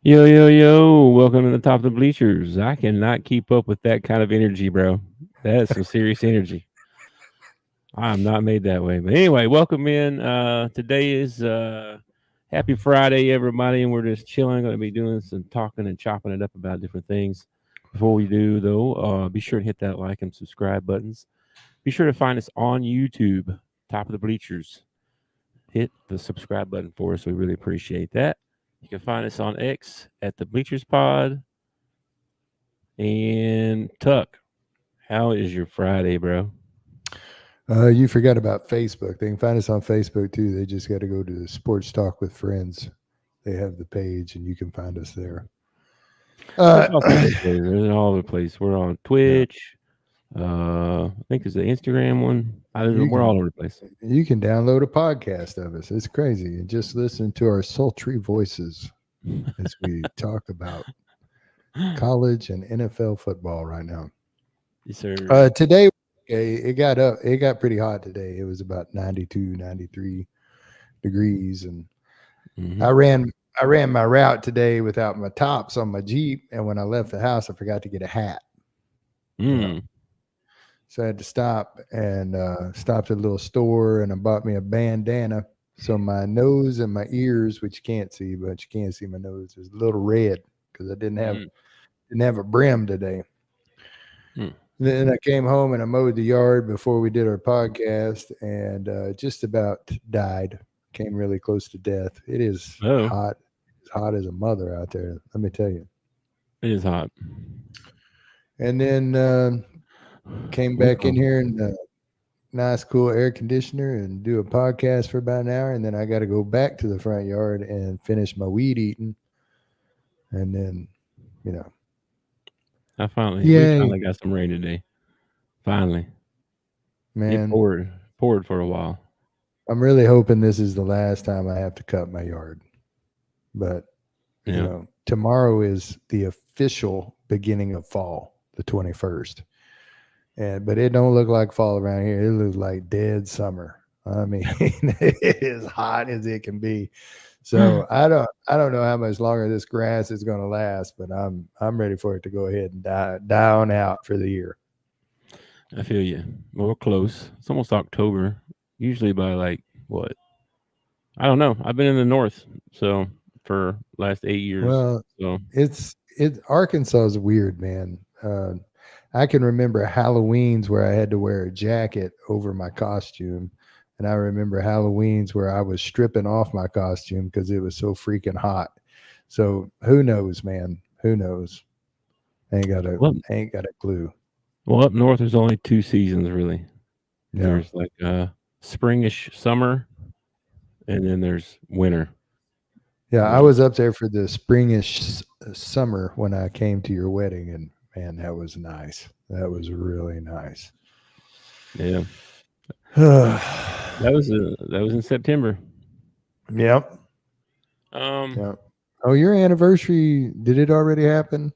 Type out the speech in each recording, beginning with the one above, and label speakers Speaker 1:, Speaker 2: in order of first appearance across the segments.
Speaker 1: Yo, yo, yo, welcome to the top of the bleachers. I cannot keep up with that kind of energy, bro. That's some serious energy. I'm not made that way. But anyway, welcome in. Today is happy Friday, everybody, and we're just chilling. Going to be doing some talking and chopping it up about different things. Before we do, though, be sure to hit that like and subscribe buttons. Be sure to find us on YouTube, top of the bleachers. Hit the subscribe button for us. We really appreciate that. You can find us on X at the Bleachers Pod. And Tuck, how is your Friday, bro?
Speaker 2: You forgot about Facebook. They can find us on Facebook too. They just got to go to Sports Talk with Friends. They have the page, and you can find us there.
Speaker 1: There's
Speaker 2: Uh,
Speaker 1: all kinds of places. There's all over the place. We're on
Speaker 2: yeah,
Speaker 1: Twitch. I think there's the Instagram one.
Speaker 2: you
Speaker 1: We're all
Speaker 2: can
Speaker 1: over the place.
Speaker 2: you can download a podcast of us. It's crazy, and just listen to our sultry voices as we talk about college and NFL football right now.
Speaker 1: Yes, sir.
Speaker 2: Today, okay, it got pretty hot today. It was about 92, 93 degrees, and
Speaker 1: Mm-hmm.
Speaker 2: I ran I ran my route today without my tops on my Jeep, and when I left the house, I forgot to get a hat. You know,
Speaker 1: Mm.
Speaker 2: so I had to stop and stopped at a little store, and I bought me a bandana. So my nose and my ears, which you can't see, but you can see my nose, is a little red because I
Speaker 1: Mm.
Speaker 2: didn't have a brim today.
Speaker 1: Mm.
Speaker 2: Then I came home and I mowed the yard before we did our podcast, and just about died. Came really close to death. It is
Speaker 1: Oh,
Speaker 2: hot, as hot as a mother out there. Let me tell you.
Speaker 1: it is hot.
Speaker 2: And then came back in
Speaker 1: Well,
Speaker 2: here and nice, cool air conditioner and do a podcast for about an hour, and then I got to go back to the front yard and finish my weed eating, and then you know,
Speaker 1: we
Speaker 2: yay,
Speaker 1: finally got some rain today. Finally, it
Speaker 2: man.
Speaker 1: poured for a while.
Speaker 2: I'm really hoping this is the last time I have to cut my yard, but
Speaker 1: Yeah.
Speaker 2: tomorrow is the official beginning of fall, the 21st. And but it don't look like fall around here. It looks like dead summer. I mean, it is hot as it can be. So I don't know how much longer this grass is going to last, but I'm ready for it to go ahead and die on out for the year.
Speaker 1: I feel you. Well, we're close. It's almost October. Usually by like what? I don't know. I've been in the north, so for last 8 years.
Speaker 2: Well,
Speaker 1: So
Speaker 2: it Arkansas is weird, man. I can remember Halloween's where I had to wear a jacket over my costume, and I remember Halloween's where I was stripping off my costume because it was so freaking hot. So who knows, man? Who knows?
Speaker 1: well,
Speaker 2: Ain't got a clue.
Speaker 1: up north, there's only two seasons really.
Speaker 2: Yeah,
Speaker 1: There's like springish summer, and then there's winter.
Speaker 2: yeah.
Speaker 1: You
Speaker 2: I
Speaker 1: know,
Speaker 2: was up there for the springish summer when I came to your wedding, and man, that was nice. That was really nice.
Speaker 1: yeah.
Speaker 2: Yep.
Speaker 1: That was in September. Um,
Speaker 2: Yep. Oh, your anniversary, did it already happen?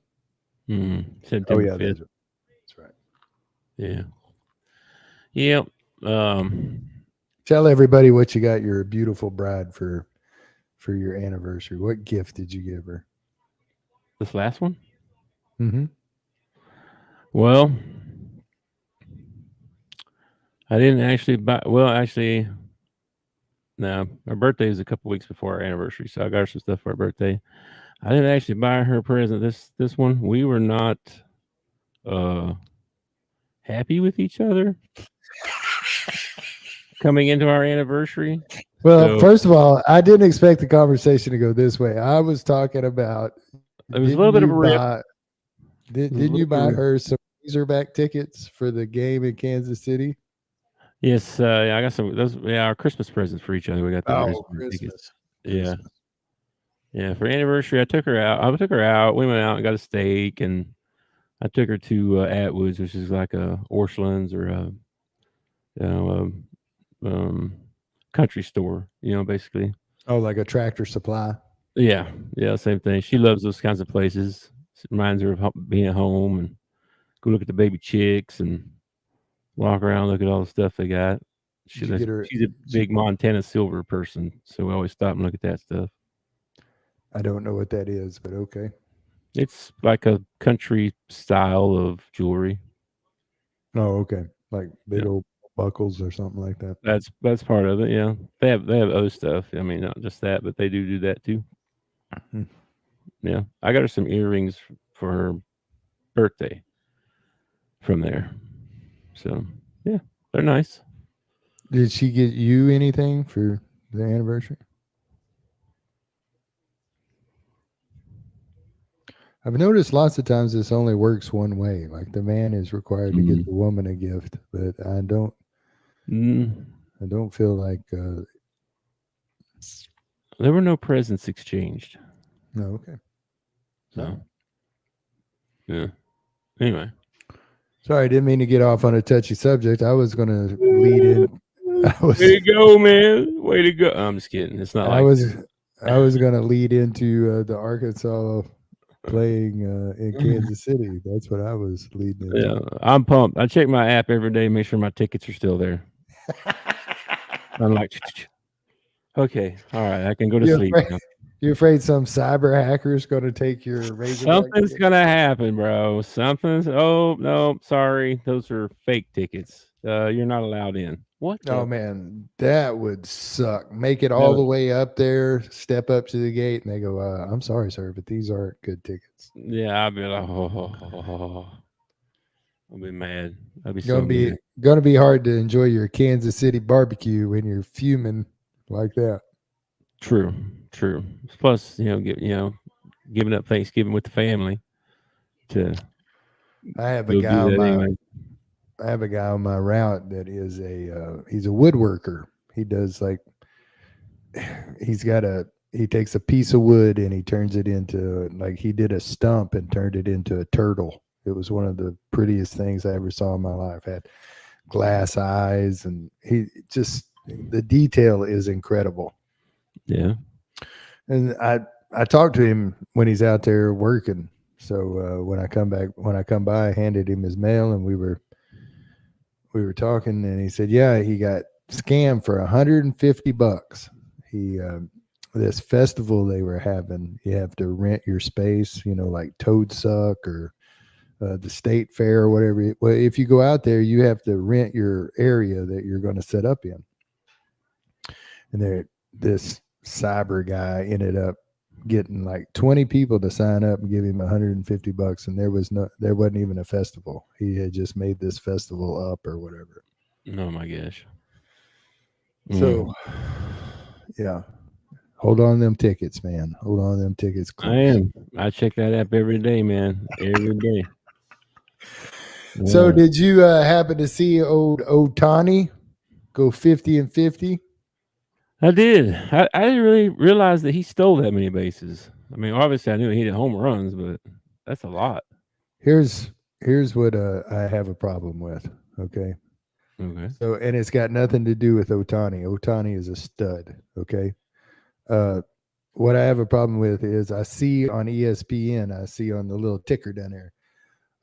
Speaker 2: Oh
Speaker 1: September
Speaker 2: yeah,
Speaker 1: 5th.
Speaker 2: that's right.
Speaker 1: Yeah. Yep. Um,
Speaker 2: Tell everybody what you got your beautiful bride for your anniversary. What gift did you give her?
Speaker 1: this last one.
Speaker 2: Mm-hmm.
Speaker 1: Well, I didn't actually buy. Well, actually, no. Our birthday is a couple weeks before our anniversary, so I got her some stuff for her birthday. I didn't actually buy her a present. This one, we were not uh happy with each other coming into our anniversary.
Speaker 2: Well,
Speaker 1: So
Speaker 2: first of all, I didn't expect the conversation to go this way. I was talking about
Speaker 1: it was a
Speaker 2: didn't
Speaker 1: little bit
Speaker 2: you
Speaker 1: of a rip.
Speaker 2: buy
Speaker 1: It was a
Speaker 2: didn't
Speaker 1: little
Speaker 2: you
Speaker 1: bit of a
Speaker 2: buy
Speaker 1: rip.
Speaker 2: her some Razorback tickets for the game in Kansas City?
Speaker 1: Yes, yeah, I got some. Those, yeah, our Christmas presents for each other. We got the
Speaker 2: Oh,
Speaker 1: Raspberry tickets.
Speaker 2: Christmas.
Speaker 1: Yeah,
Speaker 2: Christmas.
Speaker 1: yeah. For anniversary, I took her out. I took her out. We went out and got a steak, and I took her to Atwoods, which is like a Orchlands or a you know country store. You know, basically.
Speaker 2: Oh, like a Tractor Supply.
Speaker 1: Yeah, yeah, same thing. She loves those kinds of places. It reminds her of being at home and go look at the baby chicks and walk around, look at all the stuff they got.
Speaker 2: Did you get her
Speaker 1: She's a
Speaker 2: did you
Speaker 1: big Montana silver person, so we always stop and look at that stuff.
Speaker 2: I don't know what that is, but okay.
Speaker 1: It's like a country style of jewelry.
Speaker 2: Oh, okay. Like big
Speaker 1: Yeah,
Speaker 2: old buckles or something like that.
Speaker 1: that's part of it. Yeah, they have other stuff. I mean, not just that, but they do that too.
Speaker 2: Hmm.
Speaker 1: Yeah, I got her some earrings for her birthday from there. So yeah, they're nice.
Speaker 2: Did she get you anything for the anniversary? I've noticed lots of times this only works one way. Like the man is required to get
Speaker 1: Mm.
Speaker 2: the woman a gift, but I don't.
Speaker 1: Mm,
Speaker 2: I don't feel like.
Speaker 1: there were no presents exchanged.
Speaker 2: No, okay.
Speaker 1: So
Speaker 2: Oh,
Speaker 1: yeah. Anyway,
Speaker 2: sorry, I didn't mean to get off on a touchy subject. I was going to lead in. I
Speaker 1: way
Speaker 2: was.
Speaker 1: to go, man! Way to go! I'm just kidding. It's not
Speaker 2: I
Speaker 1: like
Speaker 2: was. I was going to lead into the Arkansas playing in
Speaker 1: that.
Speaker 2: Kansas City. That's what I was leading
Speaker 1: Yeah,
Speaker 2: into.
Speaker 1: I'm pumped. I check my app every day, make sure my tickets are still there. I'm like, okay, all right, I can go to
Speaker 2: You
Speaker 1: sleep
Speaker 2: afraid?
Speaker 1: now.
Speaker 2: You afraid some cyber hacker's going to take your Razorback
Speaker 1: Something's
Speaker 2: ticket?
Speaker 1: gonna happen, bro. Something's. Oh no, sorry, those are fake tickets. You're not allowed in. What
Speaker 2: Oh
Speaker 1: the?
Speaker 2: man, that would suck. Make it all
Speaker 1: No,
Speaker 2: the way up there, step up to the gate, and they go, "I'm sorry, sir, but these aren't good tickets."
Speaker 1: yeah, I'll be like, I'll be mad. I'll be so
Speaker 2: Gonna be
Speaker 1: mad.
Speaker 2: gonna be hard to enjoy your Kansas City barbecue when you're fuming like that.
Speaker 1: True, true. Plus, giving up Thanksgiving with the family to
Speaker 2: I have a
Speaker 1: go
Speaker 2: guy
Speaker 1: do
Speaker 2: on
Speaker 1: that
Speaker 2: my
Speaker 1: anyway.
Speaker 2: I have a guy on my route that is he's a woodworker. He does like he takes a piece of wood and he turns it into like he did a stump and turned it into a turtle. It was one of the prettiest things I ever saw in my life. Had glass eyes and he just the detail is incredible.
Speaker 1: Yeah.
Speaker 2: And I talked to him when he's out there working. So when I come by, I handed him his mail and we were talking and he said, yeah, he got scammed for $150. He this festival they were having, you have to rent your space, like Toad Suck or the state fair or whatever. Well, if you go out there, you have to rent your area that you're going to set up in. And this cyber guy ended up getting like 20 people to sign up and give him $150, and there wasn't even a festival. He had just made this festival up or whatever.
Speaker 1: Oh my gosh.
Speaker 2: So
Speaker 1: Mm.
Speaker 2: yeah, hold on to them tickets, man. Hold on to them tickets
Speaker 1: I
Speaker 2: close.
Speaker 1: am. I check that app every day, man. Every day.
Speaker 2: So
Speaker 1: Yeah.
Speaker 2: did you happen to see old Otani go 50-50?
Speaker 1: I did. I didn't really realize that he stole that many bases. I mean, obviously, I knew he hit home runs, but that's a lot.
Speaker 2: Here's what I have a problem with. Okay.
Speaker 1: Okay.
Speaker 2: So, and it's got nothing to do with Otani. Otani is a stud. Okay. Uh, what I have a problem with is I see on ESPN, I see on the little ticker down there,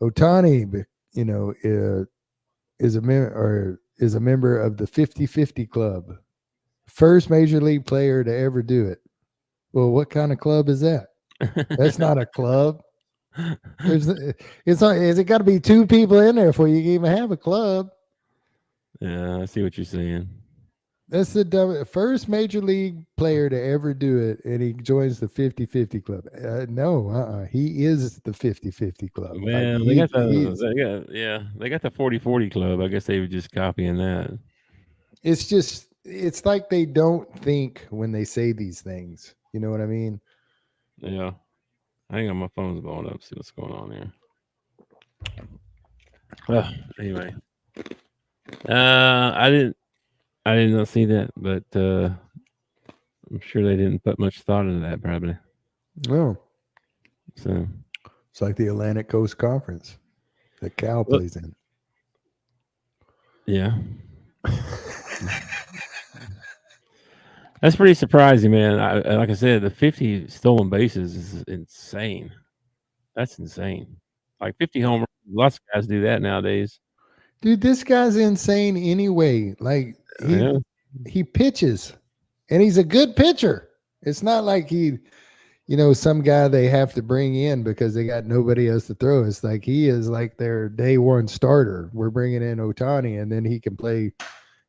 Speaker 2: Otani, is a member of the 50-50 club, first major league player to ever do it. Well, what kind of club is that? That's not a club. There's it's not. Is it got to be two people in there before you can even have a club?
Speaker 1: Yeah, I see what you're saying.
Speaker 2: That's the first major league player to ever do it, and he joins the 50-50 club. No, he is the 50-50 club. Like
Speaker 1: Well,
Speaker 2: he's.
Speaker 1: they got the 40-40 club. I guess they were just copying that.
Speaker 2: It's like they don't think when they say these things. You know what I mean?
Speaker 1: Yeah. Hang on, my phone's blowing up. See what's going on here. Anyway, I didn't. I did not see that, but I'm sure they didn't put much thought into that, probably.
Speaker 2: No,
Speaker 1: So,
Speaker 2: it's like the Atlantic Coast Conference that Cal
Speaker 1: well,
Speaker 2: plays in.
Speaker 1: yeah, that's pretty surprising, man. Like I said, the 50 stolen bases is insane. That's insane. Like 50 home runs. Lots of guys do that nowadays.
Speaker 2: Dude, this guy's insane anyway. Like
Speaker 1: Yeah,
Speaker 2: he pitches, and he's a good pitcher. It's not like some guy they have to bring in because they got nobody else to throw. It's like he is like their day one starter. We're bringing in Otani, and then he can play,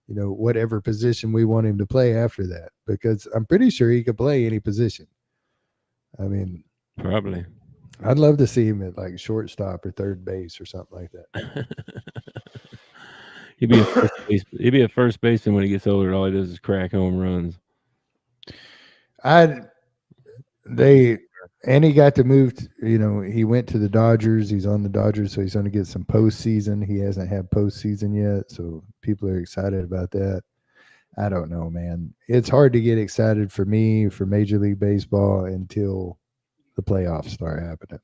Speaker 2: whatever position we want him to play after that. Because I'm pretty sure he could play any position. I mean,
Speaker 1: Probably.
Speaker 2: I'd love to see him at like shortstop or third base or something like that.
Speaker 1: He'd be a first base. He'd be a first baseman when he gets older. All he does is crack home runs.
Speaker 2: I they and he got to move. He went to the Dodgers. He's on the Dodgers, so he's going to get some postseason. He hasn't had postseason yet, so people are excited about that. I don't know, man. It's hard to get excited for me for Major League Baseball until the playoffs start happening.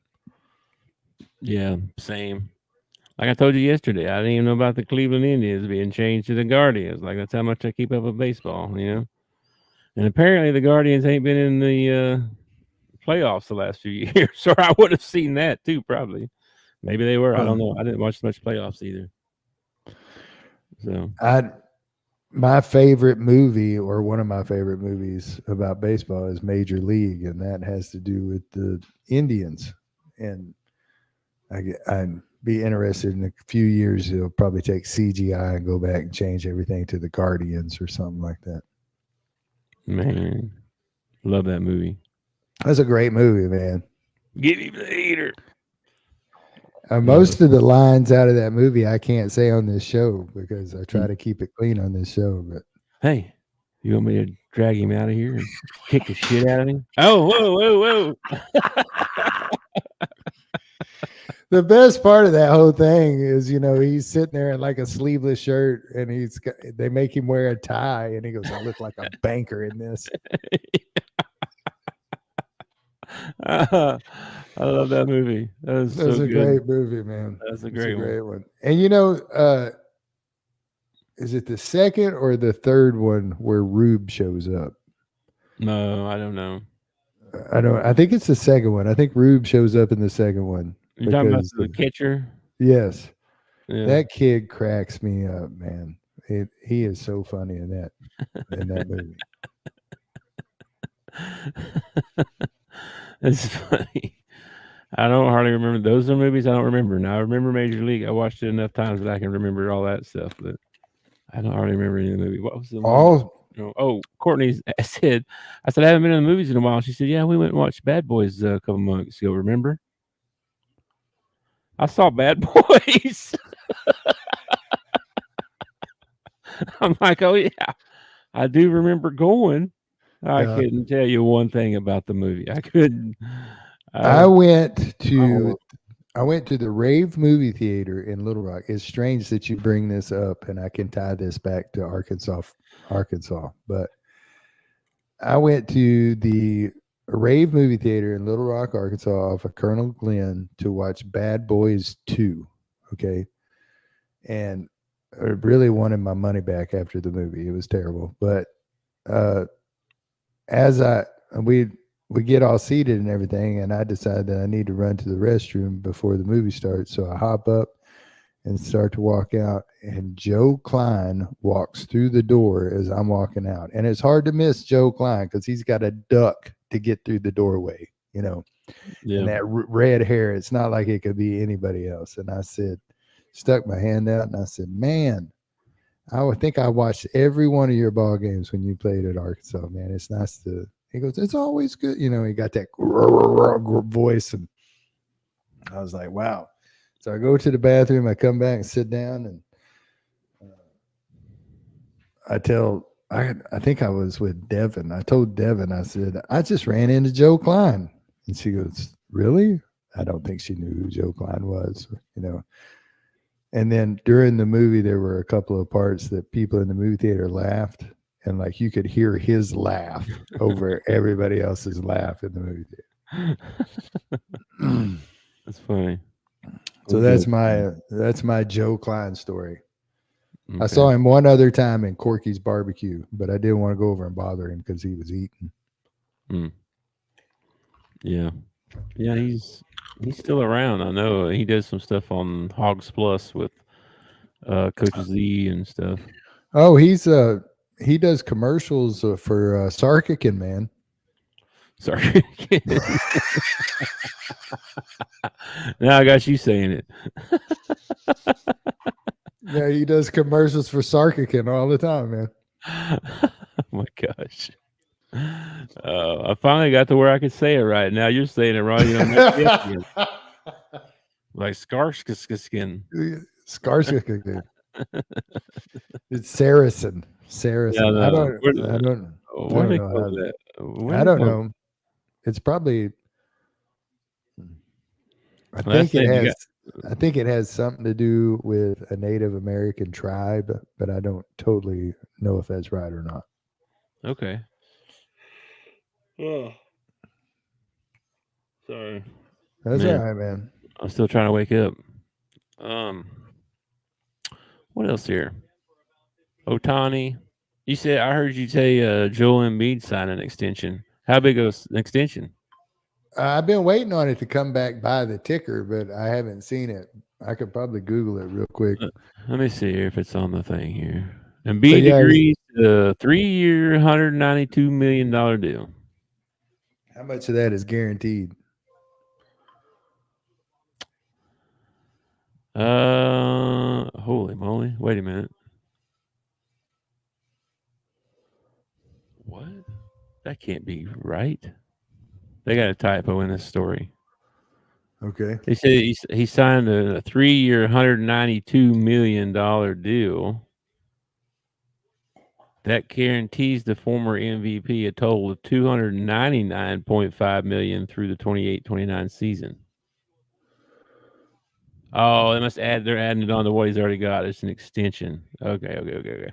Speaker 1: Yeah, same. Like I told you yesterday, I didn't even know about the Cleveland Indians being changed to the Guardians. Like that's how much I keep up with baseball, And apparently the Guardians ain't been in the playoffs the last few years, or I would have seen that too. Probably, maybe they were. I don't know. I didn't watch much playoffs either. So
Speaker 2: my favorite movie, or one of my favorite movies about baseball, is Major League, and that has to do with the Indians. And I'd be interested in a few years. It'll probably take CGI and go back and change everything to the Guardians or something like that.
Speaker 1: Man, love that movie.
Speaker 2: That's a great movie, man.
Speaker 1: Give him the heater.
Speaker 2: Most of the lines out of that movie I can't say on this show because I try to keep it clean on this show. But
Speaker 1: hey, you want me to drag him out of here and kick the shit out of him? Oh, whoa.
Speaker 2: The best part of that whole thing is, he's sitting there in like a sleeveless shirt, and they make him wear a tie, and he goes, "I look like a banker in this."
Speaker 1: I love that movie. That's
Speaker 2: a great movie, man.
Speaker 1: That's a great
Speaker 2: one. And is it the second or the third one where Rube shows up?
Speaker 1: No, I don't know.
Speaker 2: I think it's the second one. I think Rube shows up in the second one.
Speaker 1: You're talking about the catcher?
Speaker 2: Yes.
Speaker 1: Yeah.
Speaker 2: That kid cracks me up, man. He is so funny in that movie.
Speaker 1: It's funny. I don't hardly remember. Those are movies I don't remember. Now I remember Major League. I watched it enough times that I can remember all that stuff, but I don't hardly remember any of the movie. What was the one? Oh, Courtney said, I haven't been in the movies in a while. She said, yeah, we went and watched Bad Boys a couple months ago. Remember? I saw Bad Boys. I'm like, oh yeah, I do remember going. I couldn't tell you one thing about the movie. I couldn't.
Speaker 2: I went to the Rave movie theater in Little Rock. It's strange that you bring this up, and I can tie this back to Arkansas. But I went to the Rave movie theater in Little Rock, Arkansas, off of Colonel Glenn to watch Bad Boys 2. Okay. And I really wanted my money back after the movie. It was terrible. But we get all seated and everything, and I decide that I need to run to the restroom before the movie starts. So I hop up and start to walk out, and Joe Klein walks through the door as I'm walking out. And it's hard to miss Joe Klein because he's got a duck to get through the doorway, Yeah. And that red hair, it's not like it could be anybody else. And I stuck my hand out, and I said, man, I would think I watched every one of your ball games when you played at Arkansas, man. It's nice to... He goes, it's always good. He got that voice. And I was like, wow. So I go to the bathroom. I come back and sit down. And I think I was with Devin. I told Devin, I said, I just ran into Joe Klein. And she goes, really? I don't think she knew who Joe Klein was, And then during the movie, there were a couple of parts that people in the movie theater laughed. And like you could hear his laugh over everybody else's laugh in the movie theater.
Speaker 1: That's funny.
Speaker 2: So that's my Joe Klein story. Okay. I saw him one other time in Corky's barbecue, but I didn't want to go over and bother him because he was eating.
Speaker 1: Yeah. Yeah, he's still around. I know he does some stuff on Hogs Plus with Coach Z and stuff.
Speaker 2: Oh, he does commercials for Sarkican, man.
Speaker 1: Sorry. Now I got you saying it.
Speaker 2: Yeah, he does commercials for Sarkican all the time, man.
Speaker 1: Oh my gosh. I finally got to where I could say it right. Now you're saying it wrong. You don't mess me up again. Like Skarsgård.
Speaker 2: Skarsgård, dude. It's Saracen.
Speaker 1: Yeah,
Speaker 2: Saracen. I
Speaker 1: no.
Speaker 2: don't. I don't. I
Speaker 1: Where
Speaker 2: don't
Speaker 1: they
Speaker 2: know
Speaker 1: call
Speaker 2: how.
Speaker 1: that? Where
Speaker 2: I
Speaker 1: they
Speaker 2: don't
Speaker 1: call?
Speaker 2: know. It's probably. I
Speaker 1: That's
Speaker 2: think it
Speaker 1: it. You
Speaker 2: has.
Speaker 1: got
Speaker 2: I think it has something to do with a Native American tribe, but I don't totally know if that's right or not.
Speaker 1: okay. Oh, sorry,
Speaker 2: That's all
Speaker 1: man.
Speaker 2: right, man.
Speaker 1: I'm still trying to wake up. Um, what else here? Otani. You said I heard you say Joel Embiid signed an extension. How big of an extension?
Speaker 2: I've been waiting on it to come back by the ticker, but I haven't seen it. I could probably Google it real quick.
Speaker 1: Let me see here if it's on the thing here.
Speaker 2: But
Speaker 1: Embiid
Speaker 2: yeah,
Speaker 1: agrees to a 3-year, $192 million deal.
Speaker 2: how much of that is guaranteed?
Speaker 1: Holy moly! Wait a minute. What? That can't be right. They got a typo in this story.
Speaker 2: Okay.
Speaker 1: They say he signed a 3-year, $192 million deal that guarantees the former MVP a total of $299.5 million through the 28-29 season. Oh, they must add. They're adding it on to what he's already got. It's an extension. Okay.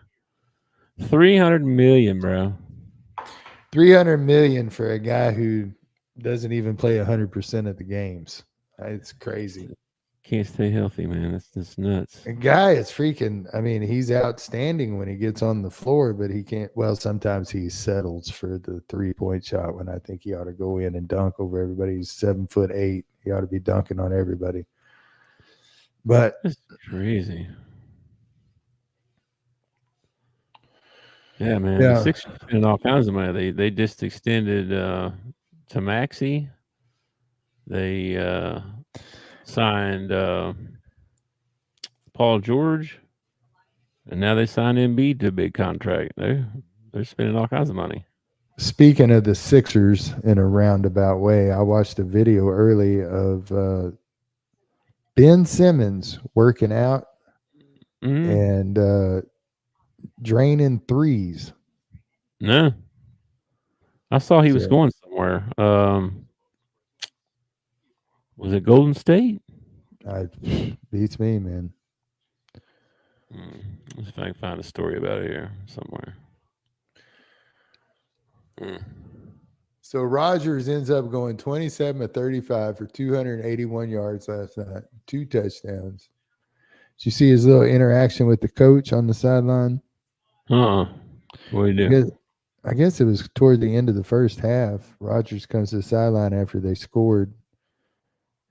Speaker 1: 300 million, bro.
Speaker 2: 300 million for a guy who doesn't even play 100% of the games. It's crazy.
Speaker 1: Can't stay healthy, man. That's nuts.
Speaker 2: A guy is freaking. I mean, he's outstanding when he gets on the floor, but he can't. Well, sometimes he settles for the 3-point shot when I think he ought to go in and dunk over everybody. He's 7'8". He ought to be dunking on everybody. But
Speaker 1: That's crazy. Yeah, man. The
Speaker 2: yeah,
Speaker 1: Sixers spending all kinds of money. They just extended to Maxey. They signed Paul George, and now they signed Embiid to a big contract. They're spending all kinds of money.
Speaker 2: speaking of the Sixers in a roundabout way, I watched a video early of Ben Simmons working out
Speaker 1: Mm-hmm.
Speaker 2: and draining threes.
Speaker 1: No, I saw he was
Speaker 2: So
Speaker 1: going somewhere. Was it Golden State?
Speaker 2: beats me, man.
Speaker 1: Let's see if I can find a story about it here somewhere.
Speaker 2: So Rodgers ends up going 27 of 35 for 281 yards last night, 2 touchdowns. Did you see his little interaction with the coach on the sideline?
Speaker 1: What do you do?
Speaker 2: I guess it was toward the end of the first half. Rodgers comes to the sideline after they scored,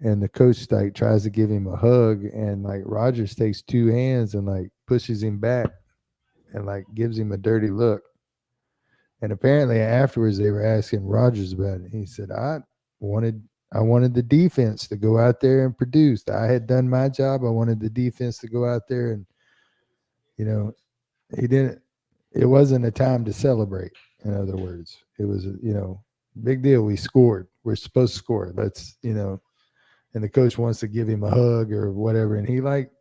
Speaker 2: and the coach like tries to give him a hug, and like Rodgers takes 2 hands and like pushes him back and like gives him a dirty look. And apparently afterwards they were asking Rodgers about it. He said, I wanted the defense to go out there and produce. I had done my job. I wanted the defense to go out there and, you know, he didn't. It wasn't a time to celebrate. In other words, it was, big deal. We scored. We're supposed to score. Let's, and the coach wants to give him a hug or whatever. And he like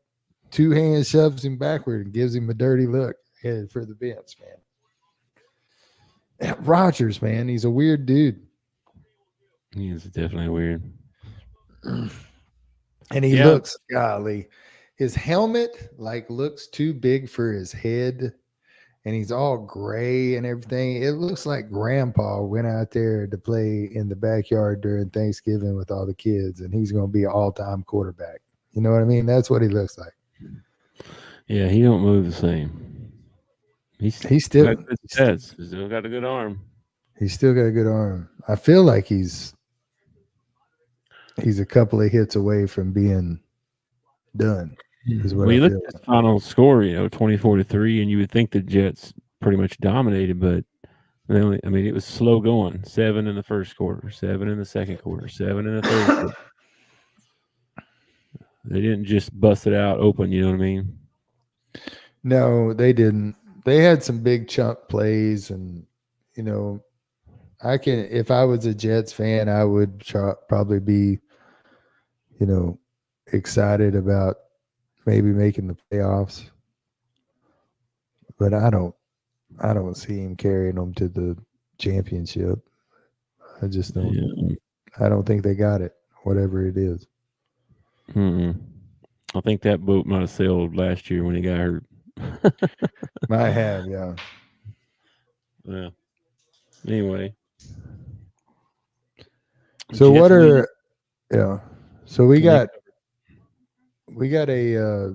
Speaker 2: 2 hands shoves him backward and gives him a dirty look, headed for the bench, man. Rodgers, man, he's a weird dude.
Speaker 1: He is definitely weird.
Speaker 2: And he looks, golly, his helmet like looks too big for his head, and he's all gray and everything. It looks like grandpa went out there to play in the backyard during Thanksgiving with all the kids, and he's going to be an all-time quarterback. You know what I mean? That's what he looks like.
Speaker 1: Yeah, he don't move the same. He's
Speaker 2: still
Speaker 1: got good stats. He's still got a good arm.
Speaker 2: He's still got a good arm. I feel like he's a couple of hits away from being done. Is what
Speaker 1: Well,
Speaker 2: I
Speaker 1: you look
Speaker 2: feel
Speaker 1: at the
Speaker 2: like.
Speaker 1: final score, 24-3, and you would think the Jets pretty much dominated, but I mean, it was slow going. 7 in the first quarter, 7 in the second quarter, 7 in the third quarter. They didn't just bust it out open. You know what I mean?
Speaker 2: No, they didn't. They had some big chunk plays, and you know, I can. If I was a Jets fan, I would probably be, you know, excited about maybe making the playoffs. But I don't. I don't see him carrying them to the championship. I just don't.
Speaker 1: Yeah.
Speaker 2: I don't think they got it. Whatever it is.
Speaker 1: Mm-mm. I think that boat might have sailed last year when he got hurt.
Speaker 2: Might have, yeah.
Speaker 1: Yeah. Anyway,
Speaker 2: So what
Speaker 1: Jets lead.
Speaker 2: are yeah? So we
Speaker 1: They,
Speaker 2: got a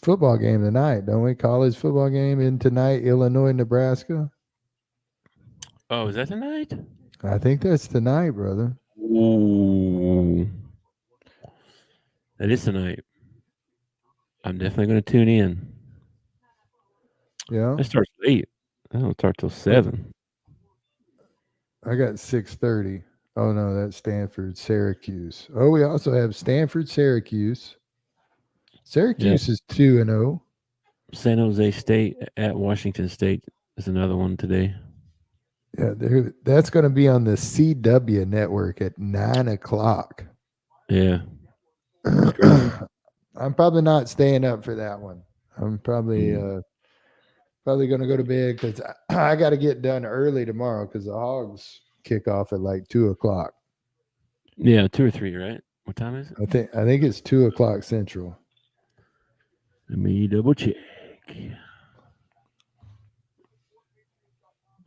Speaker 2: football game tonight, don't we? College football game in tonight, Illinois, Nebraska.
Speaker 1: oh, is that tonight?
Speaker 2: I think that's tonight, brother.
Speaker 1: Ooh, that is tonight. I'm definitely going to tune in.
Speaker 2: Yeah.
Speaker 1: It starts late. I don't start till
Speaker 2: What
Speaker 1: 7.
Speaker 2: I got 6:30. Oh no, that's Stanford, Syracuse. Oh, we also have Stanford, Syracuse.
Speaker 1: Yeah.
Speaker 2: Syracuse is 2-0.
Speaker 1: San Jose State at Washington State is another one today.
Speaker 2: Yeah, that's going to be on the CW network at 9 o'clock.
Speaker 1: Yeah. Straight.
Speaker 2: I'm probably not staying up for that one. I'm
Speaker 1: Mm.
Speaker 2: probably going to go to bed because I got to get done early tomorrow because the Hogs kick off at like 2 o'clock.
Speaker 1: Yeah, 2 or 3, right? What time is it?
Speaker 2: I think it's 2 o'clock Central.
Speaker 1: Let me double check.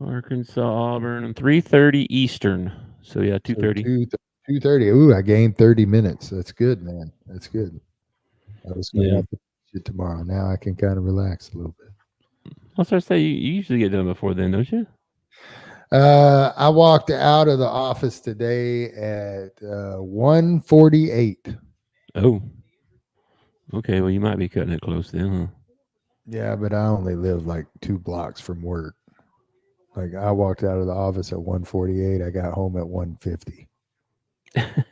Speaker 1: Arkansas, Auburn, 3:30 Eastern. So yeah,
Speaker 2: So
Speaker 1: 2:30.
Speaker 2: 2:30. Ooh, I gained 30 minutes. That's good, man. That's good. I was going to
Speaker 1: Yeah.
Speaker 2: have to shit tomorrow. Now I can kind of relax a little bit.
Speaker 1: I'll start say you usually get done before then, don't you?
Speaker 2: I walked out of the office today at 1:48.
Speaker 1: Oh, okay. Well, you might be cutting it close then,
Speaker 2: Yeah, but I only live like 2 blocks from work. Like I walked out of the office at 1:48. I got home at 1:50.
Speaker 1: huh?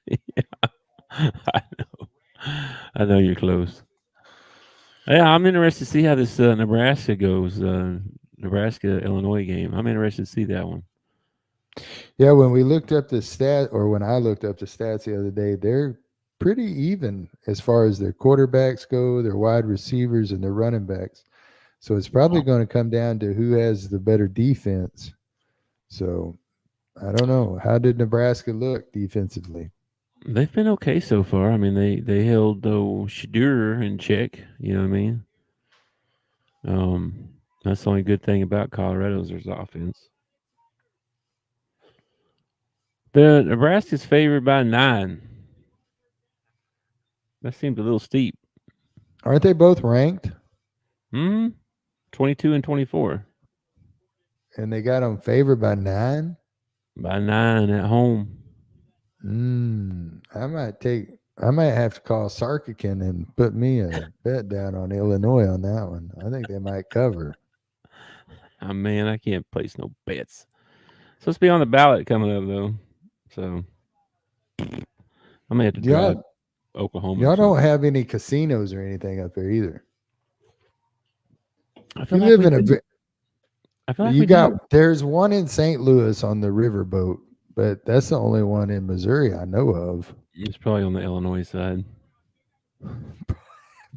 Speaker 1: Yeah, I know. I know you're close. Yeah, I'm interested to see how this Nebraska goes. Nebraska Illinois game. I'm interested to see that one.
Speaker 2: Yeah, when we looked up the stat, or when I looked up the stats the other day, they're pretty even as far as their quarterbacks go, their wide receivers, and their running backs. So it's probably going to come down to who has the better defense. So I don't know. How did Nebraska look defensively?
Speaker 1: They've been okay so far. I mean, they held Shadur in check. You know what I mean? That's the only good thing about Colorado's there's offense. The Nebraska's favored by 9. That seems a little steep.
Speaker 2: Aren't they both ranked?
Speaker 1: Hmm. 22 and 24
Speaker 2: And they got them favored by 9?
Speaker 1: by 9 at home.
Speaker 2: I might take. I might have to call Sarkican and put me a bet down on Illinois on that one. I think they might cover.
Speaker 1: Oh, man, I can't place no bets. Supposed to be on the ballot coming up though, so I may have to drive
Speaker 2: Y'all,
Speaker 1: Oklahoma or
Speaker 2: y'all don't
Speaker 1: something.
Speaker 2: have any casinos or anything up there either.
Speaker 1: I feel
Speaker 2: You
Speaker 1: like
Speaker 2: live
Speaker 1: we
Speaker 2: in a.
Speaker 1: do. I feel like
Speaker 2: You
Speaker 1: we do.
Speaker 2: got. There's one in St. Louis on the riverboat, but that's the only one in Missouri I know of.
Speaker 1: It's probably on the Illinois side,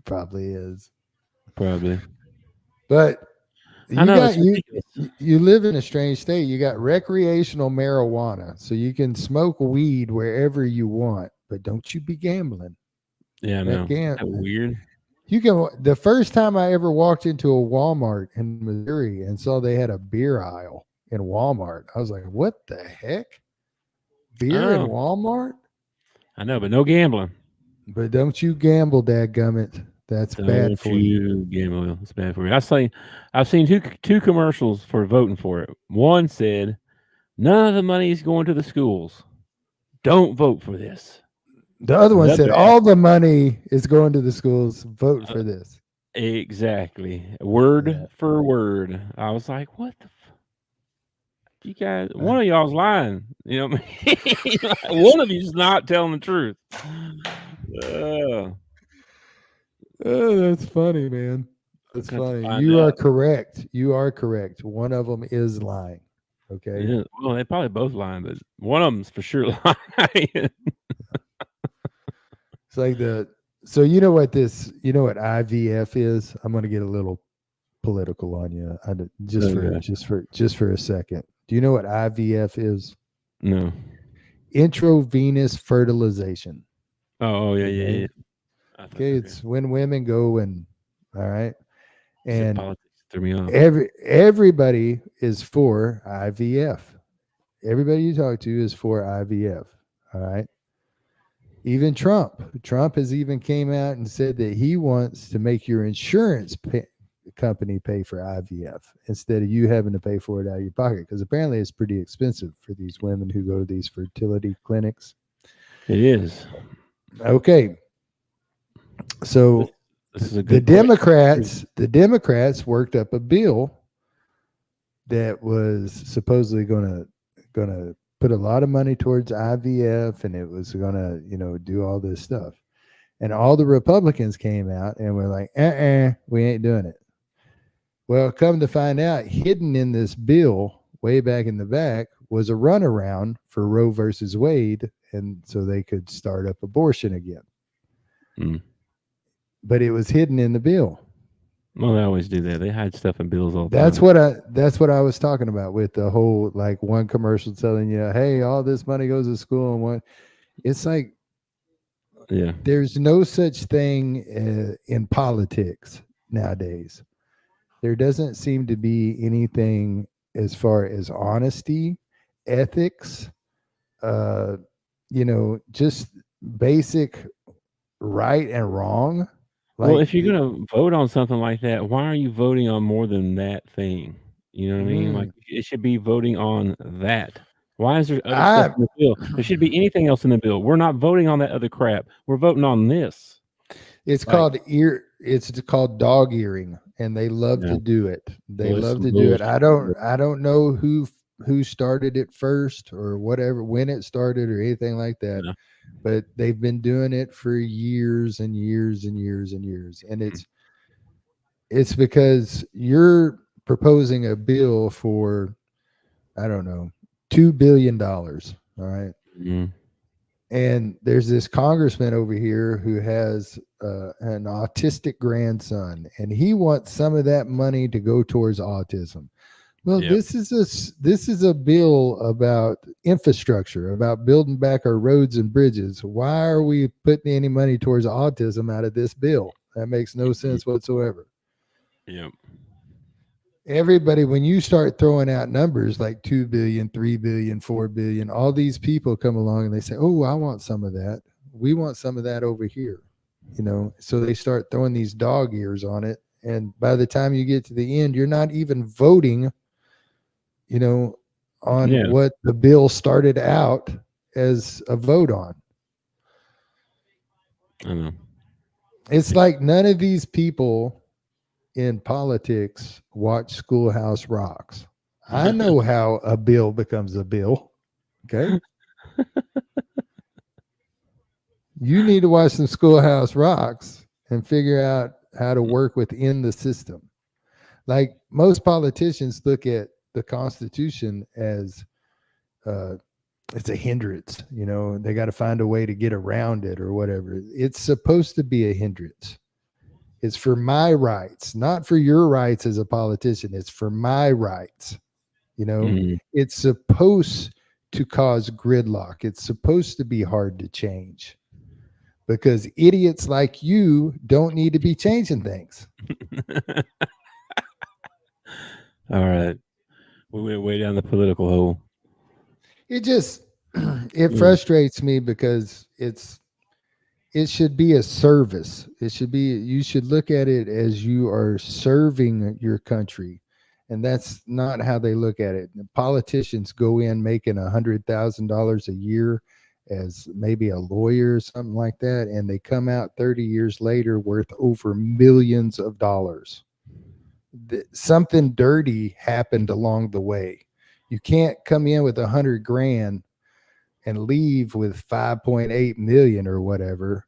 Speaker 2: Probably is.
Speaker 1: probably.
Speaker 2: But
Speaker 1: I
Speaker 2: you
Speaker 1: know
Speaker 2: got
Speaker 1: it's
Speaker 2: you.
Speaker 1: ridiculous.
Speaker 2: You live in a strange state. You got recreational marijuana, so you can smoke weed wherever you want, but don't you be gambling.
Speaker 1: Yeah, I
Speaker 2: That
Speaker 1: know. Isn't
Speaker 2: gam
Speaker 1: that weird?
Speaker 2: You can. The first time I ever walked into a Walmart in Missouri and saw they had a beer aisle in Walmart, I was like, "What the heck?
Speaker 1: I
Speaker 2: Beer in
Speaker 1: know.
Speaker 2: Walmart?"
Speaker 1: I know, but no gambling.
Speaker 2: But don't you gamble, dadgummit. That's bad
Speaker 1: Don't
Speaker 2: for you.
Speaker 1: you gamble? It's bad for you. I've seen two commercials for voting for it. One said, "None of the money is going to the schools. Don't vote for this."
Speaker 2: The other one
Speaker 1: The
Speaker 2: said,
Speaker 1: bad
Speaker 2: "All the money is going to the schools. Vote
Speaker 1: uh,
Speaker 2: for this."
Speaker 1: exactly, word
Speaker 2: Yeah.
Speaker 1: for word. I was like, "What the?" You guys, one of y'all's lying. You know what I mean? One of you's not telling the truth. Uh,
Speaker 2: Oh, that's funny, man. That's
Speaker 1: got to
Speaker 2: funny.
Speaker 1: find
Speaker 2: You are
Speaker 1: out.
Speaker 2: correct. You are correct. One of them is lying. Okay.
Speaker 1: Yeah, well, they probably both lying, but one of them's for sure lying.
Speaker 2: It's like so you know what you know what IVF is? I'm going to get a little political on you.
Speaker 1: Okay.
Speaker 2: Just for a second. Do you know what IVF is?
Speaker 1: No.
Speaker 2: Intravenous fertilization.
Speaker 1: Oh, yeah, yeah,
Speaker 2: Okay.
Speaker 1: yeah. I thought,
Speaker 2: Okay.
Speaker 1: okay.
Speaker 2: It's when women go and all right.
Speaker 1: You said
Speaker 2: And
Speaker 1: politics threw me off.
Speaker 2: everybody is for IVF. Everybody you talk to is for IVF. All right. Even Trump has even came out and said that he wants to make your company pay for IVF instead of you having to pay for it out of your pocket, because apparently it's pretty expensive for these women who go to these fertility clinics.
Speaker 1: It is.
Speaker 2: Okay,
Speaker 1: This,
Speaker 2: so
Speaker 1: this is a
Speaker 2: the
Speaker 1: good question.
Speaker 2: Democrats worked up a bill that was supposedly gonna put a lot of money towards IVF, and it was gonna do all this stuff. And all the Republicans came out and were like, we ain't doing it. Well, come to find out, hidden in this bill way back in the back was a runaround for Roe versus Wade, and so they could start up abortion again.
Speaker 1: Mm.
Speaker 2: But it was hidden in the bill.
Speaker 1: Well, they always do that. They hide stuff in bills all the
Speaker 2: That's
Speaker 1: time.
Speaker 2: what I was talking about with the whole, like, one commercial telling you, hey, all this money goes to school, and what it's like.
Speaker 1: Yeah.
Speaker 2: There's no such thing in politics nowadays. There doesn't seem to be anything as far as honesty, ethics, uh, just basic right and wrong.
Speaker 1: Well,
Speaker 2: Like,
Speaker 1: if you're gonna vote on something like that, why are you voting on more than that thing? You know what I mean? Like, it should be voting on that. Why is there other stuff
Speaker 2: I,
Speaker 1: in the bill? There should be anything else in the bill. We're not voting on that other crap. We're voting on this.
Speaker 2: it's
Speaker 1: Like,
Speaker 2: called it's called dog earing, and they love
Speaker 1: yeah,
Speaker 2: to do it. They
Speaker 1: well, it's
Speaker 2: love
Speaker 1: some
Speaker 2: to do it.
Speaker 1: bullshit.
Speaker 2: I don't know who started it first or whatever, when it started or anything like that,
Speaker 1: Yeah.
Speaker 2: but they've been doing it for years and years and years and years. And
Speaker 1: Mhm.
Speaker 2: it's because you're proposing a bill for, I don't know, $2 billion. All right.
Speaker 1: Mhm.
Speaker 2: And there's this congressman over here who has an autistic grandson, and he wants some of that money to go towards autism. Well,
Speaker 1: Yep.
Speaker 2: this is a bill about infrastructure, about building back our roads and bridges. Why are we putting any money towards autism out of this bill? That makes no
Speaker 1: Mhm.
Speaker 2: sense whatsoever.
Speaker 1: Yep.
Speaker 2: Everybody, when you start throwing out numbers like 2 billion, 3 billion, 4 billion, all these people come along and they say, oh, I want some of that. We want some of that over here. So they start throwing these dog ears on it. And by the time you get to the end, you're not even voting, you know, on
Speaker 1: Yeah.
Speaker 2: what the bill started out as a vote on.
Speaker 1: I know.
Speaker 2: It's like none of these people in politics watch Schoolhouse Rocks. I know how a bill becomes a bill. Okay. You need to watch some Schoolhouse Rocks and figure out how to work within the system. Like, most politicians look at the Constitution as uh, it's a hindrance. They got to find a way to get around it or whatever. It's supposed to be a hindrance. It's for my rights, not for your rights as a politician. It's for my rights.
Speaker 1: Mhm.
Speaker 2: It's supposed to cause gridlock. It's supposed to be hard to change, because idiots like you don't need to be changing things.
Speaker 1: All right. We went way down the political hole.
Speaker 2: It just it
Speaker 1: Mm.
Speaker 2: frustrates me because it should be a service. You should look at it as you are serving your country. And that's not how they look at it. The politicians go in making $100,000 a year as maybe a lawyer or something like that, and they come out 30 years later worth over millions of dollars. Something dirty happened along the way. You can't come in with 100 grand and leave with 5.8 million or whatever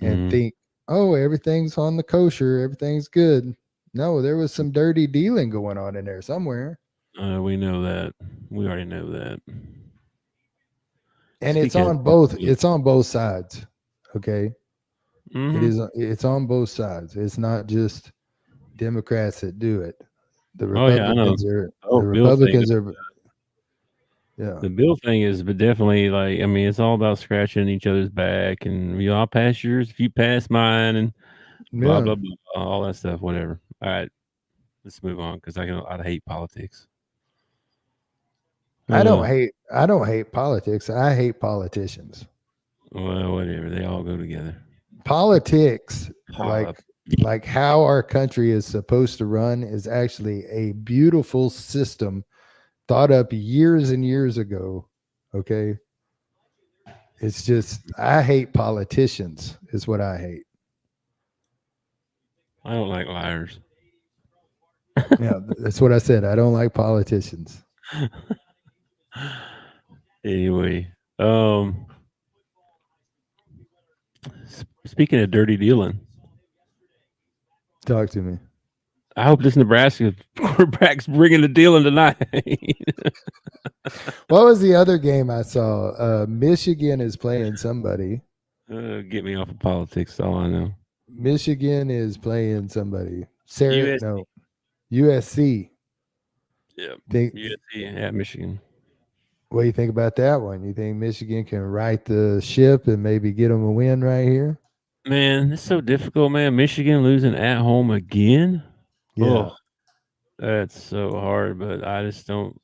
Speaker 2: and
Speaker 1: Mm,
Speaker 2: think, oh, everything's on the kosher, everything's good. No, there was some dirty dealing going on in there somewhere.
Speaker 1: we know that. We already know that.
Speaker 2: And
Speaker 1: Speaking of,
Speaker 2: it's on both sides. Okay.
Speaker 1: mm-hmm.
Speaker 2: It's on both sides. It's not just Democrats that do it. The
Speaker 1: Oh yeah, I know.
Speaker 2: Republicans are
Speaker 1: Oh, Bill thing.
Speaker 2: yeah.
Speaker 1: The bill thing is, but definitely like I mean, it's all about scratching each other's back, and I'll pass yours if you pass mine, and blah
Speaker 2: Yeah.
Speaker 1: blah blah, all that stuff. Whatever. All right, let's move on because I hate politics. Uh,
Speaker 2: I don't hate politics. I hate politicians.
Speaker 1: well, whatever. They all go together.
Speaker 2: Politics,
Speaker 1: Poli-
Speaker 2: like how our country is supposed to run, is actually a beautiful system thought up years and years ago. Okay. It's just I hate politicians is what I hate.
Speaker 1: I don't like liars.
Speaker 2: Yeah, that's what I said. I don't like politicians.
Speaker 1: Anyway, speaking of dirty dealing,
Speaker 2: Talk to me.
Speaker 1: I hope this Nebraska quarterback's bringing the dealing tonight.
Speaker 2: What was the other game I saw? Michigan is playing somebody.
Speaker 1: Get me off of politics. That's all I know.
Speaker 2: Michigan is playing somebody. Sarah,
Speaker 1: US,
Speaker 2: no, USC.
Speaker 1: yeah,
Speaker 2: Think,
Speaker 1: USC at Michigan.
Speaker 2: what do you think about that one? You think Michigan can right the ship and maybe get them a win right here?
Speaker 1: Man, it's so difficult, man. Michigan losing at home again.
Speaker 2: Yeah.
Speaker 1: Oh, that's so hard. But I just don't.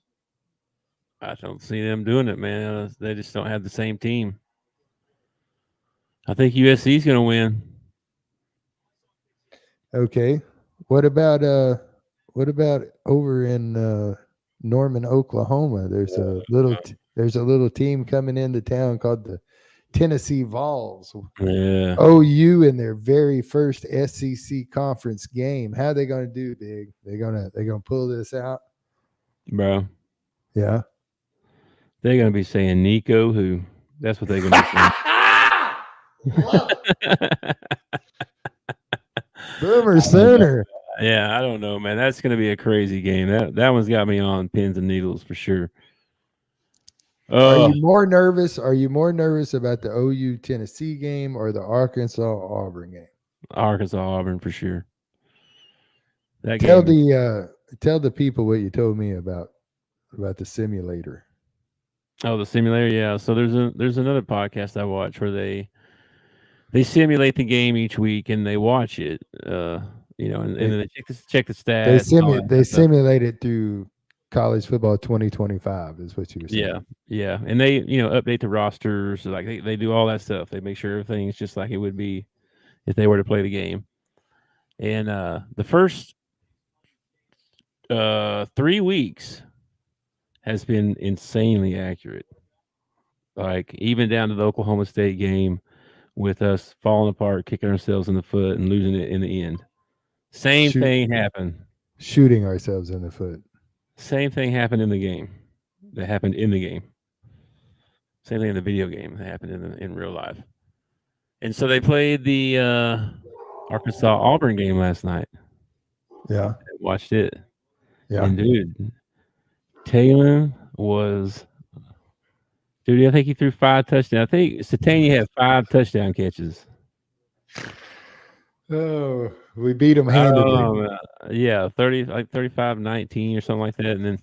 Speaker 1: I don't see them doing it, man. They just don't have the same team. I think USC is going to win.
Speaker 2: Okay. What about uh what about over in Norman, Oklahoma? There's a little team coming into town called the Tennessee Vols.
Speaker 1: Yeah,
Speaker 2: OU in their very first SEC conference game. How are they going to do, Big? They're gonna pull this out?
Speaker 1: bro.
Speaker 2: Yeah.
Speaker 1: They're going to be saying Nico who. That's what they're going to be saying.
Speaker 2: Love it. Boomer Sooner.
Speaker 1: Yeah, I don't know, man. That's going to be a crazy game. That one's got me on pins and needles for sure.
Speaker 2: Are you more nervous about the OU Tennessee game or the Arkansas Auburn game?
Speaker 1: Arkansas Auburn for sure. That
Speaker 2: Tell
Speaker 1: game.
Speaker 2: tell the people what you told me about the simulator.
Speaker 1: Oh, the simulator. Yeah. So there's another podcast I watch where they simulate the game each week and they watch it. And
Speaker 2: They
Speaker 1: then they check the stats and all that
Speaker 2: they
Speaker 1: stuff.
Speaker 2: simulated through college football 2025 is what you were
Speaker 1: Yeah,
Speaker 2: saying.
Speaker 1: yeah, and they update the rosters. Like they do all that stuff. They make sure everything's just like it would be if they were to play the game. And the first 3 weeks has been insanely accurate. Like even down to the Oklahoma State game with us falling apart, kicking ourselves in the foot, and losing it in the end. Same
Speaker 2: Shoot,
Speaker 1: thing happened.
Speaker 2: shooting ourselves in the foot.
Speaker 1: Same thing happened in the game. That happened in the game. Same thing in the video game that happened in real life. And so they played the Arkansas Auburn game last night.
Speaker 2: Yeah.
Speaker 1: Watched it,
Speaker 2: Yeah.
Speaker 1: and dude, Taylor was dude. I think he threw 5 touchdowns. I think Satania had 5 touchdown catches.
Speaker 2: Oh, we beat them
Speaker 1: I don't
Speaker 2: handedly.
Speaker 1: know, man. Yeah, 35-19 or something like that. And then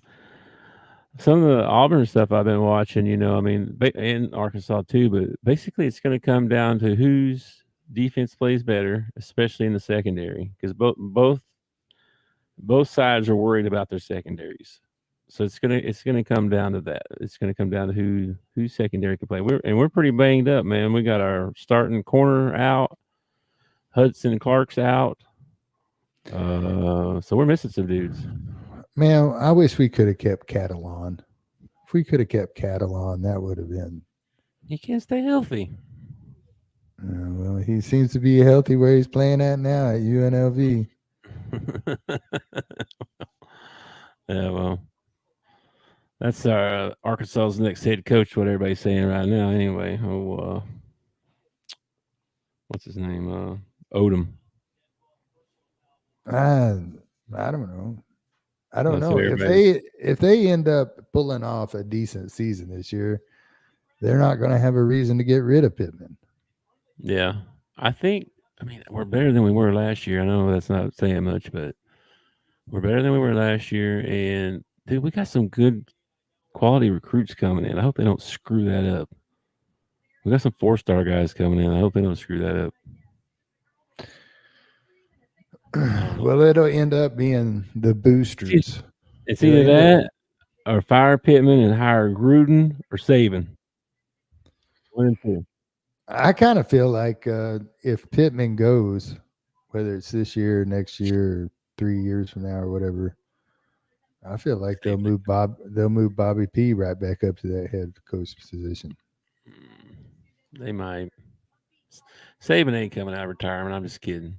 Speaker 1: some of the Auburn stuff I've been watching, I mean, in Arkansas too, but basically it's going to come down to whose defense plays better, especially in the secondary, because both sides are worried about their secondaries. So it's gonna come down to that. It's gonna come down to who secondary can play. We're pretty banged up, man. We got our starting corner out, Hudson Clark's out. So we're missing some dudes.
Speaker 2: Man, I wish we could have kept Catalan. If we could have kept Catalan, that would have been.
Speaker 1: He can't stay healthy.
Speaker 2: Well, he seems to be healthy where he's playing at now at UNLV.
Speaker 1: Yeah, well, That's Arkansas's next head coach. What everybody's saying right now, anyway. What's his name? Odom.
Speaker 2: I I don't know. I don't
Speaker 1: That's what
Speaker 2: know
Speaker 1: everybody.
Speaker 2: if they end up pulling off a decent season this year, they're not going to have a reason to get rid of Pittman.
Speaker 1: Yeah, I think. I mean, we're better than we were last year. I know that's not saying much, but we're better than we were last year. And dude, we got some good quality recruits coming in. I hope they don't screw that up. We got some 4-star guys coming in. I hope they don't screw that up. I don't know.
Speaker 2: Well, it'll end up being the
Speaker 1: It's either,
Speaker 2: boosters.
Speaker 1: it's
Speaker 2: It'll
Speaker 1: either
Speaker 2: end up.
Speaker 1: that or fire Pittman and hire Gruden or Saban. One and two.
Speaker 2: I kind of feel like if Pittman goes, whether it's this year, next year, or 3 years from now, or whatever, I feel like they'll
Speaker 1: Saban.
Speaker 2: move Bob. They'll move Bobby P right back up to that head coach position.
Speaker 1: They might. Saban ain't coming out of retirement. I'm just kidding.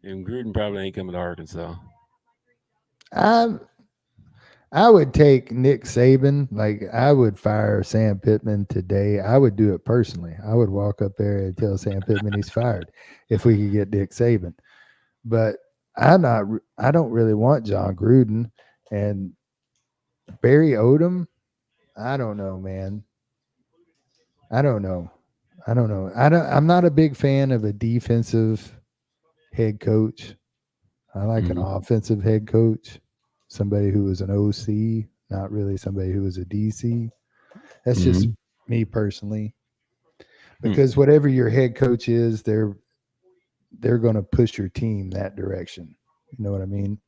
Speaker 1: And Gruden probably ain't coming to Arkansas.
Speaker 2: I I would take Nick Saban. Like I would fire Sam Pittman today. I would do it personally. I would walk up there and tell Sam Pittman he's fired if we could get Nick Saban. But I'm not. I don't really want John Gruden and Barry Odom. I don't know, man. I don't know. I don't know. I'm not a big fan of a defensive head coach. I like an
Speaker 1: Mm-hmm.
Speaker 2: offensive head coach, somebody who was an OC, not really somebody who was a DC. That's just
Speaker 1: Mm-hmm.
Speaker 2: me personally. Because whatever your head coach is, they're going to push your team that direction. You know what I mean?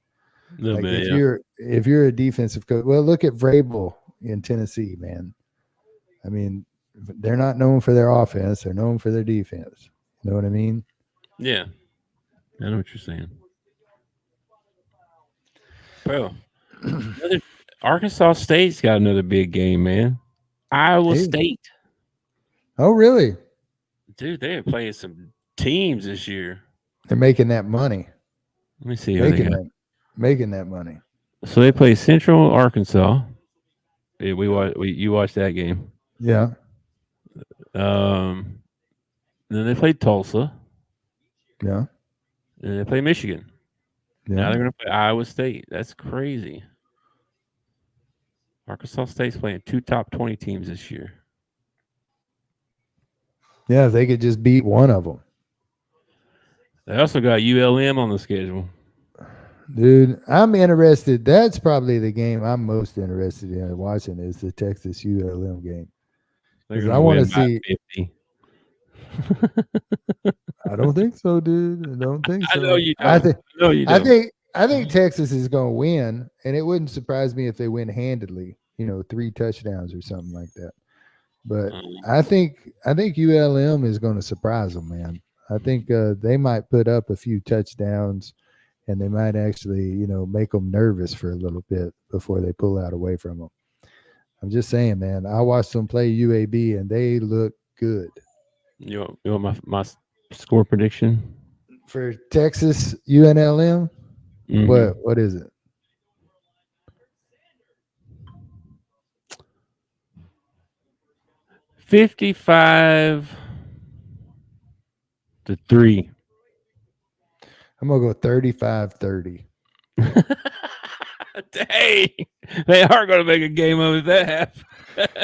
Speaker 1: A little
Speaker 2: Like
Speaker 1: bit, yeah.
Speaker 2: if you're a defensive coach, well, look at Vrabel in Tennessee, man. I mean, they're not known for their offense; they're known for their defense. You know what I mean?
Speaker 1: Yeah. I know what you're saying. Bro, another Arkansas State's got another big game, man. Iowa
Speaker 2: Hey,
Speaker 1: State.
Speaker 2: oh really?
Speaker 1: Dude, they are playing some teams this year.
Speaker 2: They're making that money,
Speaker 1: Let me see who they
Speaker 2: making
Speaker 1: got.
Speaker 2: that, making that money.
Speaker 1: So they play Central Arkansas. Yeah, you watched that game.
Speaker 2: Yeah,
Speaker 1: Um, then they play Tulsa.
Speaker 2: yeah,
Speaker 1: And they play Michigan. Now
Speaker 2: yeah,
Speaker 1: they're going to play Iowa State. That's crazy. Arkansas State's playing 2 top 20 teams this year.
Speaker 2: yeah. If they could just beat one of them,
Speaker 1: They also got ULM on the schedule.
Speaker 2: dude. I'm interested. That's probably the game I'm most interested in watching is the Texas ULM game
Speaker 1: They're
Speaker 2: because
Speaker 1: going
Speaker 2: I
Speaker 1: to
Speaker 2: want to
Speaker 1: win by
Speaker 2: see.
Speaker 1: 50.
Speaker 2: I don't think so, dude. I don't think
Speaker 1: I know
Speaker 2: so.
Speaker 1: you don't. I know you don't.
Speaker 2: I think Texas is going to win, and it wouldn't surprise me if they win handedly. 3 touchdowns or something like that. But
Speaker 1: Um,
Speaker 2: I think ULM is going to surprise them, man. I think they might put up a few touchdowns, and they might actually make them nervous for a little bit before they pull out away from them. I'm just saying, man. I watched them play UAB, and they look good.
Speaker 1: you want my score prediction?
Speaker 2: For Texas UNLM,
Speaker 1: Mm-hmm.
Speaker 2: what is it?
Speaker 1: 55-3.
Speaker 2: I'm gonna go 35-30.
Speaker 1: Dang, they are going to make a game of it. That happens.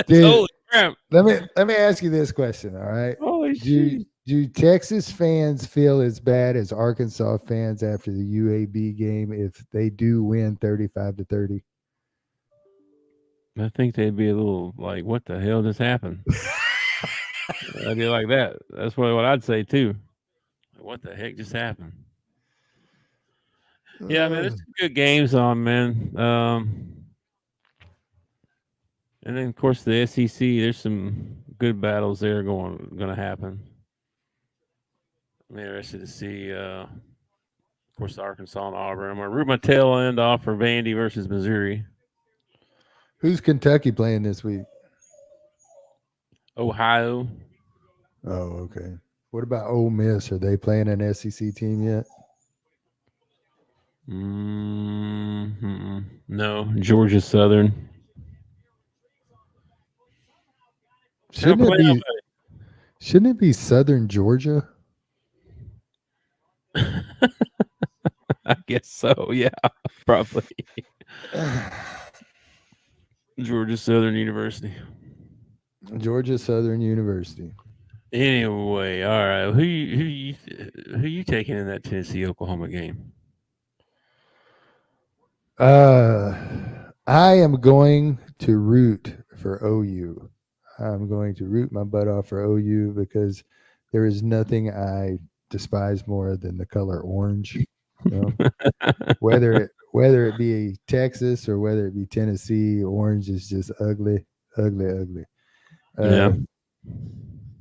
Speaker 2: Dude,
Speaker 1: Holy crap!
Speaker 2: let me ask you this question, all right?
Speaker 1: Holy
Speaker 2: Do
Speaker 1: shit!
Speaker 2: do Texas fans feel as bad as Arkansas fans after the UAB game if they do win 35-30?
Speaker 1: I think they'd be a little like, "What the hell just happened?" I'd be like that. That's what I'd say too. What the heck just happened? Yeah, man, there's
Speaker 2: Uh,
Speaker 1: some good games on, man. And then of course the SEC. There's some good battles there going to happen. I'm interested to see. Of course, Arkansas and Auburn. I'm gonna root my tail end off for Vandy versus Missouri.
Speaker 2: who's Kentucky playing this week?
Speaker 1: Ohio.
Speaker 2: Oh, okay. What about Ole Miss? Are they playing an SEC team yet?
Speaker 1: Mm-hmm. No, Georgia Southern. They're
Speaker 2: Shouldn't it
Speaker 1: playing
Speaker 2: be? Shouldn't it be Southern Georgia?
Speaker 1: on. I guess so. Yeah, probably. Georgia Southern University.
Speaker 2: Georgia Southern University.
Speaker 1: Anyway, all right. Who you taking in that Tennessee Oklahoma game?
Speaker 2: Uh, I am going to root for OU. I'm going to root my butt off for OU because there is nothing I despise more than the color orange. You know, whether it be Texas or whether it be Tennessee, orange is just ugly, ugly, ugly.
Speaker 1: Yeah.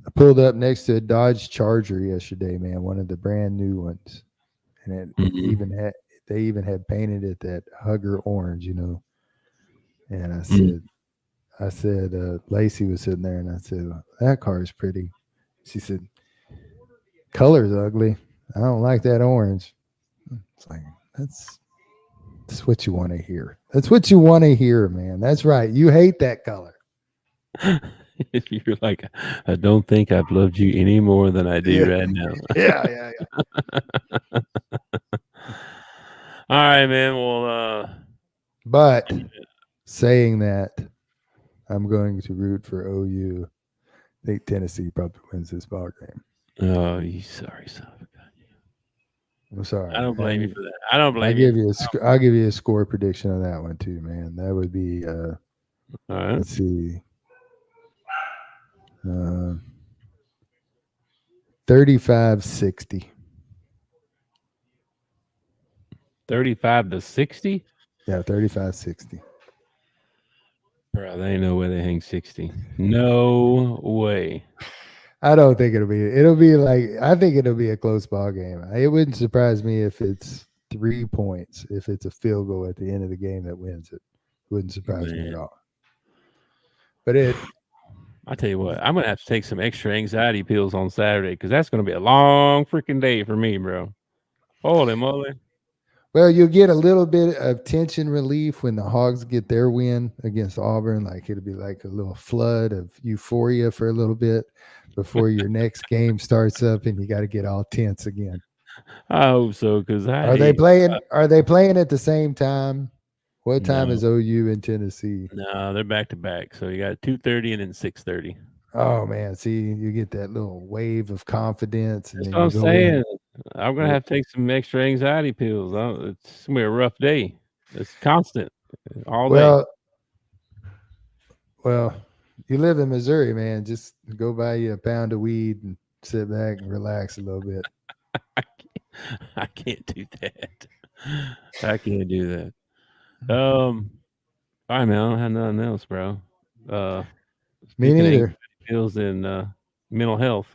Speaker 2: I pulled up next to a Dodge Charger yesterday, man, one of the brand new ones, and it
Speaker 1: Mm-hmm.
Speaker 2: even had they even had painted it that hugger orange, you know. And
Speaker 1: Mm.
Speaker 2: Lacey was sitting there, and I said, well, that car is pretty. She said, color's ugly. I don't like that orange. It's like that's what you want to hear. That's what you want to hear, man. That's right. You hate that color.
Speaker 1: You're like, I don't think I've loved you any more than I do
Speaker 2: Yeah,
Speaker 1: right now.
Speaker 2: yeah.
Speaker 1: All right, man. Well,
Speaker 2: But saying that, I'm going to root for OU. I think Tennessee probably wins this ball game.
Speaker 1: oh, you sorry son of a gun.
Speaker 2: I'm sorry.
Speaker 1: I don't blame you for that. I don't
Speaker 2: I
Speaker 1: blame you.
Speaker 2: give you I'll give you a score prediction on that one too, man. That would be
Speaker 1: All right,
Speaker 2: let's see, uh, 35-60.
Speaker 1: 35-60.
Speaker 2: Yeah, 35-60.
Speaker 1: Bro, there ain't no way they hang 60. No way.
Speaker 2: I don't think it'll be like I think it'll be a close ball game. It wouldn't surprise me if it's 3 points, if it's a field goal at the end of the game that wins it. Wouldn't surprise me at
Speaker 1: Man.
Speaker 2: all. But it
Speaker 1: I tell you what, I'm gonna have to take some extra anxiety pills on Saturday because that's gonna be a long freaking day for me, bro. Holy moly!
Speaker 2: well, you'll get a little bit of tension relief when the Hogs get their win against Auburn. Like it'll be like a little flood of euphoria for a little bit before your next game starts up and you got to get all tense again.
Speaker 1: I hope so because I
Speaker 2: Are they
Speaker 1: hate.
Speaker 2: playing? Are they playing at the same time? What time
Speaker 1: No,
Speaker 2: is OU in Tennessee?
Speaker 1: no, they're back to back. So you got 2:30 and then 6:30.
Speaker 2: Oh man, see, you get that little wave of confidence, and
Speaker 1: That's
Speaker 2: then
Speaker 1: what
Speaker 2: you
Speaker 1: I'm
Speaker 2: go in.
Speaker 1: saying. I'm gonna have to take some extra anxiety pills. It's gonna be a rough day. It's constant all day.
Speaker 2: Well, well, you live in Missouri, man. Just go buy you a pound of weed and sit back and relax a little bit.
Speaker 1: I I can't do that. I can't do that. All right, man. I don't have nothing else, bro. Uh,
Speaker 2: Me
Speaker 1: speaking of anxiety
Speaker 2: neither.
Speaker 1: pills and mental health,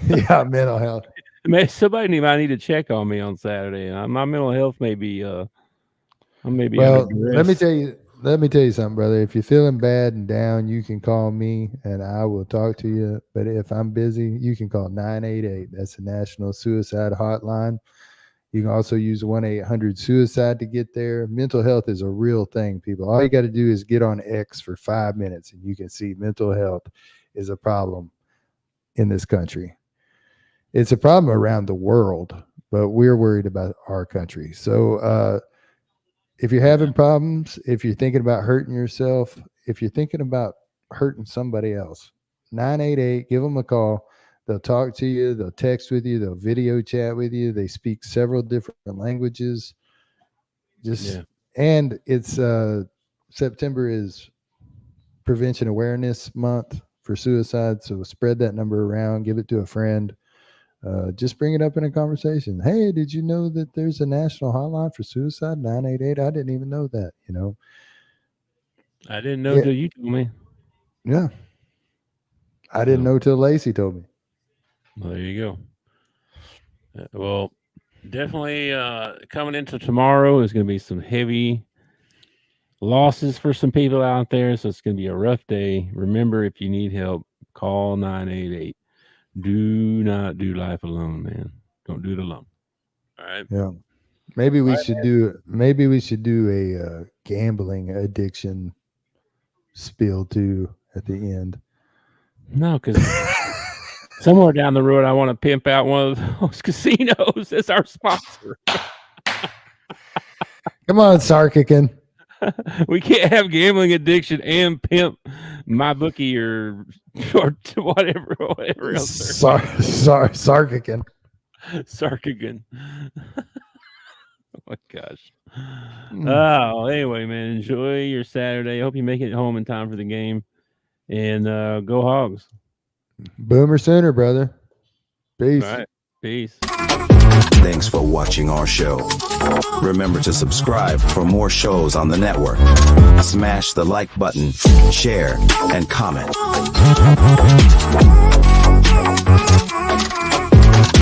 Speaker 2: Yeah, mental health.
Speaker 1: man, somebody might need to check on me on Saturday. My mental health I may be under
Speaker 2: Well, let me
Speaker 1: duress.
Speaker 2: tell you. Let me tell you something, brother. If you're feeling bad and down, you can call me and I will talk to you. But if I'm busy, you can call 988. That's the National Suicide Hotline. You can also use 1-800-SUICIDE to get there. Mental health is a real thing, people. All you got to do is get on X for 5 minutes and you can see mental health is a problem in this country. It's a problem around the world, but we're worried about our country. So, if you're
Speaker 1: Yeah,
Speaker 2: having problems, if you're thinking about hurting yourself, if you're thinking about hurting somebody else, 988, give them a call. They'll talk to you, they'll text with you, they'll video chat with you. They speak several different languages. Just
Speaker 1: yeah.
Speaker 2: and it's September is Prevention Awareness Month for suicide. So spread that number around, give it to a friend. Just bring it up in a conversation. Hey, did you know that there's a national hotline for suicide? 988. I didn't even know that. You know,
Speaker 1: I didn't know
Speaker 2: it.
Speaker 1: till you told me.
Speaker 2: Yeah, I didn't
Speaker 1: So,
Speaker 2: know till Lacey told me.
Speaker 1: well, there you go. Well, definitely coming into tomorrow is going to be some heavy losses for some people out there. So it's going to be a rough day. Remember, if you need help, call 988. Do not do life alone, man. Don't do it alone. All right.
Speaker 2: Yeah, maybe
Speaker 1: All
Speaker 2: we
Speaker 1: right.
Speaker 2: should do. Maybe we should do a gambling addiction spill too at the end.
Speaker 1: No, because somewhere down the road, I want to pimp out one of those casinos as our sponsor.
Speaker 2: Come on, Sarkican.
Speaker 1: We can't have gambling addiction and pimp my bookie or whatever else.
Speaker 2: Sarkican.
Speaker 1: Sarkigan. Oh my gosh. Oh, anyway, man, enjoy your Saturday. I hope you make it home in time for the game. And go Hogs.
Speaker 2: Boomer Sooner, brother. Peace.
Speaker 1: All right. Peace.
Speaker 3: Thanks for watching our show. Remember to subscribe for more shows on the network. Smash the like button, share, and comment.